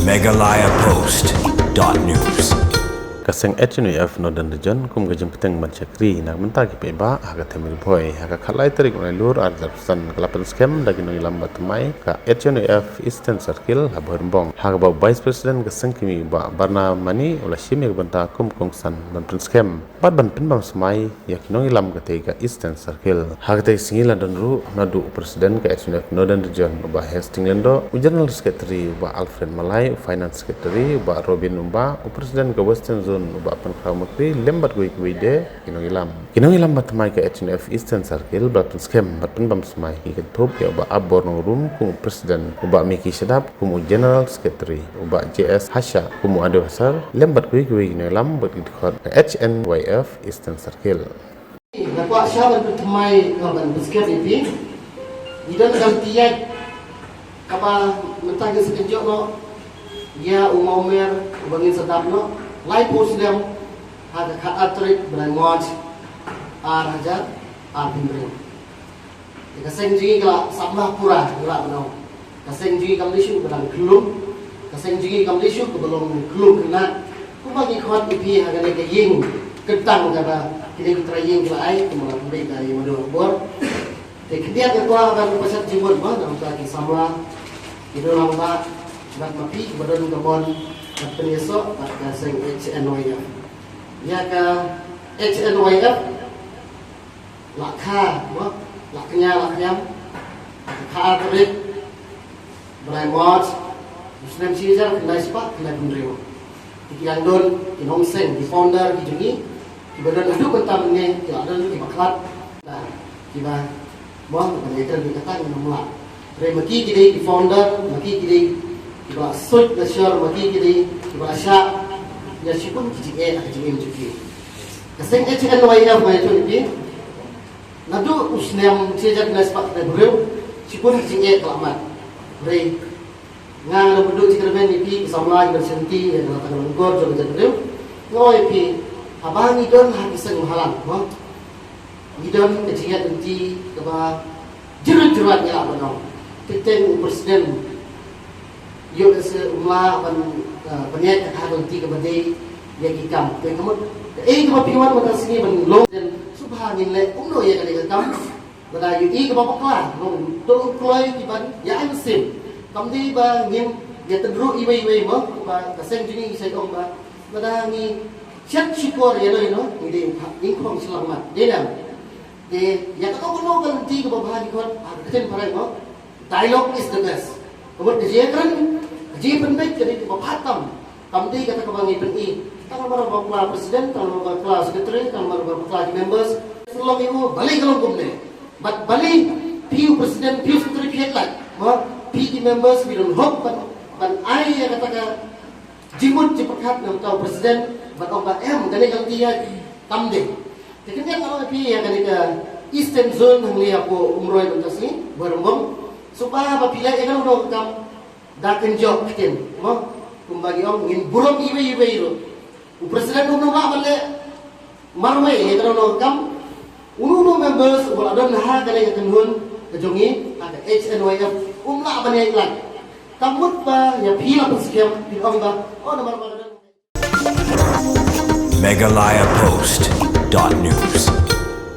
Megalayapost.news. Kaseng HNF Northern Region kum gajeng peteng Manchakri nak mentah ki peba aga temil boy aga khalai tarik unai lur arzapsan kalapan scam dagi noi lambat mai ka HNF Eastern Circle habormbong haga ba Vice President kaseng kimi ba barna mani ola shimi banta kum kongsan ban scam bat ban pinbam semai yak noi lam ka tega Eastern Circle haga te singila dan ru nadu President ka HNF Northern Region ba Hastings Lendo General Secretary ba Alfred Malai Finance Secretary ba Robin Umba President ka Western Zone ubah penkamakri lembat gue kuide kinong ilam bat mai ke HNF Eastern Circle bat scam bat penbam semai ki ketop ya ubah abor no room ku presiden ubah Miki Sedap ku General Secretary ubah JS Hasha ku advisor lembat gue kinong ilam bat dikot HNYF Eastern Circle Nakwa siya ban pertamai ban scam ini idan galtiya kapa mentang sekejap no dia umamer bangin sedap no Lai Muslim ada atrik berangmaj hajar bimring. Kaseng jigi kala sablah pura kala benau. Kaseng jigi kamlishu berang kelum. Kaseng jigi kamlishu belum kelum kena. Kubagi kuat ipi agak ke ying ketang kata kini kita ying kala ai kemudian beri dari modal bor. Kemudian ketua akan pasal jibun mana untuk kisahlah itu lama nak mati badan kebon penyesok pada seng HNYF. Ya ke HNYF lakha, laknya, lakha terik, beremot, Muslim Caesar kena sepak kena bendera. Ikian don, inong seng, di founder, di jengi, di badan hidup pertamanya, di ada di maklat, dan tiba, buang pendeta di kata yang mulak. Maki jadi di founder, maki jadi Iba suit na sure maki kiri iba asya ya shipun kiji mjuki kaseng HNYF mai to ibi nadu usnem sejak na spak na bro shipun kiji kelamat re nga na bedu cikerben ibi samla bersenti ya na tangan gor jo jadrew no ibi abang idon hakiseng mahalang mo idon kiji nanti kaba jerat-jerat ya abang teteng presiden yo se umla banyak hadon ti ke badai ya ikam ke kamu ke piwan mata sini ban long dan subhanin le umno ya kali kam bada yu ke bakla no to kloi ti ban ya ai sim kam di ba ngim ya tedru iwei mo ba kaseng jini sai ong ba bada ni chat chikor ya no ni de ingkong selamat denam de ya ka ko kan ti ke babahan ko keten parai mo dialogue is the best kemudian dia kan Ji penbaik jadi bapatam. Kamdi kata kebangi peni. Tangan baru bakla presiden, tangan baru bakla sekretari, tangan baru bakla members. Sebelum itu balik kalau gumne. But balik piu presiden, piu sekretari piat lagi. Mah pi members we don't hope but I yang kata jimut jiperkat nam tahu presiden, but orang M kali kalau dia kamde. Tekniknya kalau pi yang kali ke Eastern Zone yang lihat aku umroh bentas ni berumbung supaya apabila yang kalau kam daken jok ken mo kumbagi ong ngin burom iwe ro presiden no ma bale marwe e no kam unu members wala don ha kale kan hun kejongi ada HNYF umla bane iklan kamut ba ya pila pesiam di ong ba oh nomor ba Megalayapost.news.